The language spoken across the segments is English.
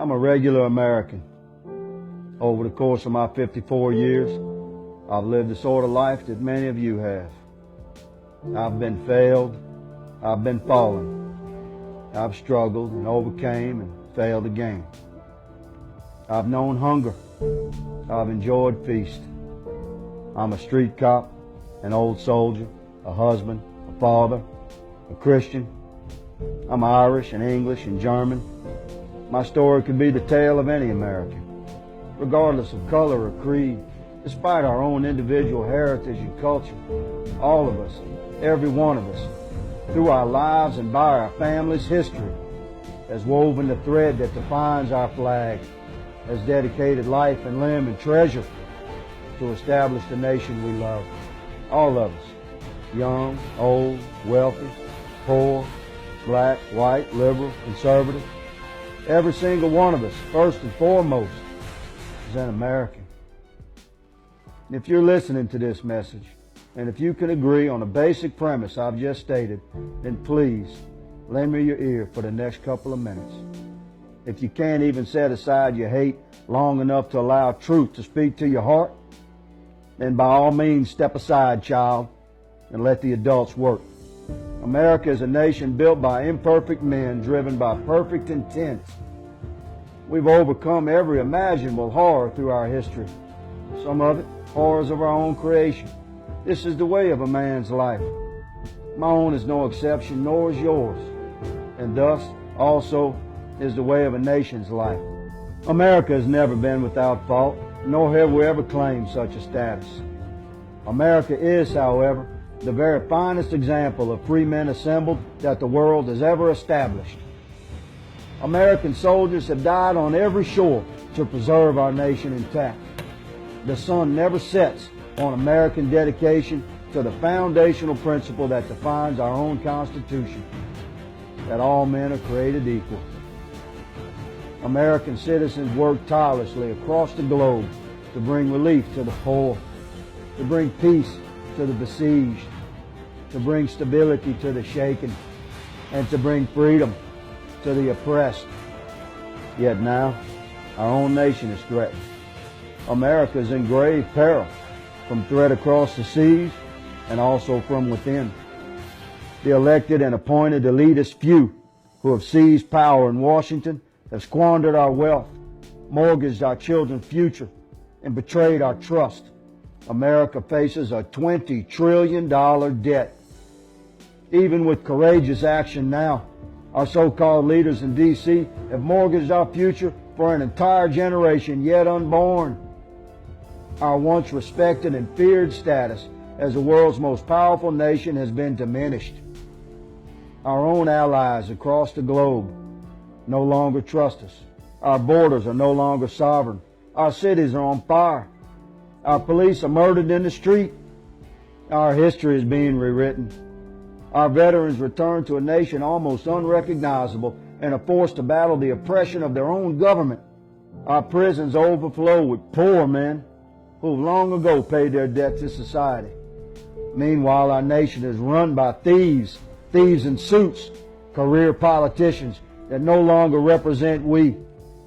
I'm a regular American. Over the course of my 54 years, I've lived the sort of life that many of you have. I've been failed, I've been fallen. I've struggled and overcame and failed again. I've known hunger. I've enjoyed feast. I'm a street cop, an old soldier, a husband, a father, a Christian. I'm Irish and English and German. My story could be the tale of any American, regardless of color or creed, despite our own individual heritage and culture. All of us, every one of us, through our lives and by our family's history, has woven the thread that defines our flag, has dedicated life and limb and treasure to establish the nation we love. All of us, young, old, wealthy, poor, black, white, liberal, conservative, every single one of us, first and foremost, is an American. And if you're listening to this message, and if you can agree on a basic premise I've just stated, then please lend me your ear for the next couple of minutes. If you can't even set aside your hate long enough to allow truth to speak to your heart, then by all means step aside, child, and let the adults work. America is a nation built by imperfect men, driven by perfect intent. We've overcome every imaginable horror through our history. Some of it, horrors of our own creation. This is the way of a man's life. My own is no exception, nor is yours. And thus, also, is the way of a nation's life. America has never been without fault, nor have we ever claimed such a status. America is, however, the very finest example of free men assembled that the world has ever established. American soldiers have died on every shore to preserve our nation intact. The sun never sets on American dedication to the foundational principle that defines our own Constitution, that all men are created equal. American citizens work tirelessly across the globe to bring relief to the poor, to bring peace to the besieged, to bring stability to the shaken, and to bring freedom to the oppressed. Yet now, our own nation is threatened. America is in grave peril from threat across the seas and also from within. The elected and appointed elitist few who have seized power in Washington have squandered our wealth, mortgaged our children's future, and betrayed our trust. America faces a $20 trillion debt. Even with courageous action now, our so-called leaders in D.C. have mortgaged our future for an entire generation yet unborn. Our once respected and feared status as the world's most powerful nation has been diminished. Our own allies across the globe no longer trust us. Our borders are no longer sovereign. Our cities are on fire. Our police are murdered in the street. Our history is being rewritten. Our veterans return to a nation almost unrecognizable and are forced to battle the oppression of their own government. Our prisons overflow with poor men who long ago paid their debt to society. Meanwhile, our nation is run by thieves in suits, career politicians that no longer represent we,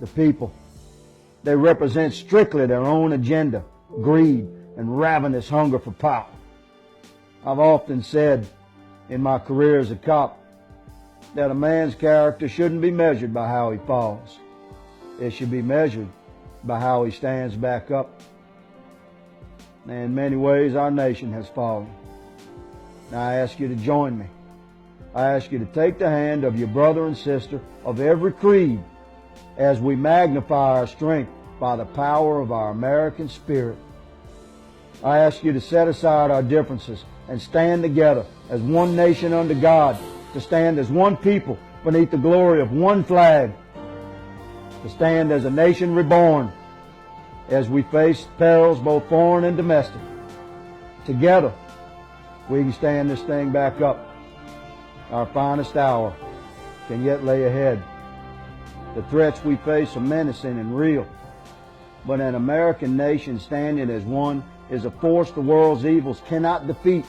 the people. They represent strictly their own agenda, greed, and ravenous hunger for power. I've often said in my career as a cop that a man's character shouldn't be measured by how he falls. It should be measured by how he stands back up. And in many ways, our nation has fallen. Now I ask you to join me. I ask you to take the hand of your brother and sister of every creed as we magnify our strength by the power of our American spirit. I ask you to set aside our differences and stand together as one nation under God, to stand as one people beneath the glory of one flag, to stand as a nation reborn as we face perils both foreign and domestic. Together, we can stand this thing back up. Our finest hour can yet lay ahead. The threats we face are menacing and real, but an American nation standing as one is a force the world's evils cannot defeat,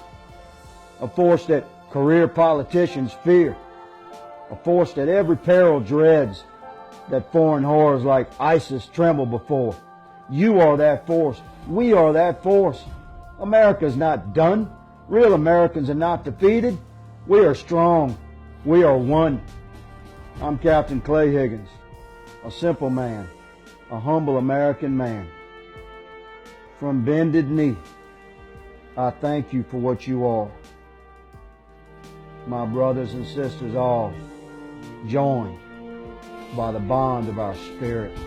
a force that career politicians fear, a force that every peril dreads, that foreign horrors like ISIS tremble before. You are that force. We are that force. America's not done. Real Americans are not defeated. We are strong. We are one. I'm Captain Clay Higgins, a simple man, a humble American man. From bended knee, I thank you for what you are. My brothers and sisters all, joined by the bond of our spirit.